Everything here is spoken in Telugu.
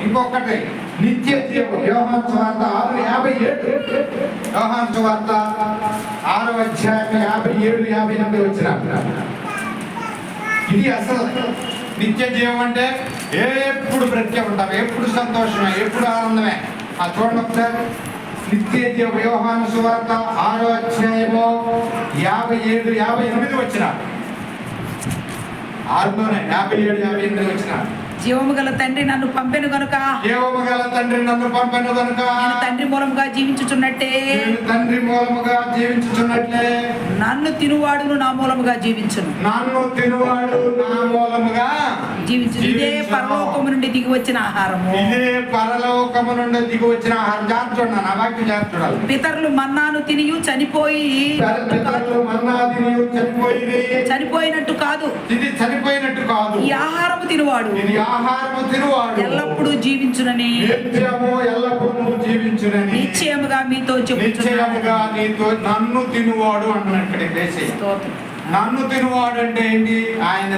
ఇంకొకటి నిత్య జీవం. యోహాను సువార్త 6:57. యోహాను సువార్త 6:57-58 వచ్చిన ఇది అసలు నిత్య జీవం అంటే ఎప్పుడు బ్రతికే ఉంటాం, ఎప్పుడు సంతోషమే, ఎప్పుడు ఆనందమే. ఆ చూడండి ఒకసారి. నిత్య జీవం యోహాను సువార్త 6:57-58 వచ్చిన 6లోనే 57-58 వచ్చిన. జీవము గల తండ్రి నన్ను పంపెను గనుక నేను తండ్రి మూలముగా జీవించుచున్నట్టే నన్ను తినువాడును నా మూలముగా జీవించును. ఇదే పరలోకము నుండి దిగి వచ్చిన ఆహారము. పితరులు మన్నాను తినియు చనిపోయినట్టు కాదు. ఈ ఆహారము తినువాడు ఎల్లప్పుడూ జీవించునని నిశ్చయముగా మీతో చెప్పుచున్నాను. నన్ను తినువాడు అంటున్నాడు. నన్ను తినువాడు అంటే ఏంటి? ఆయన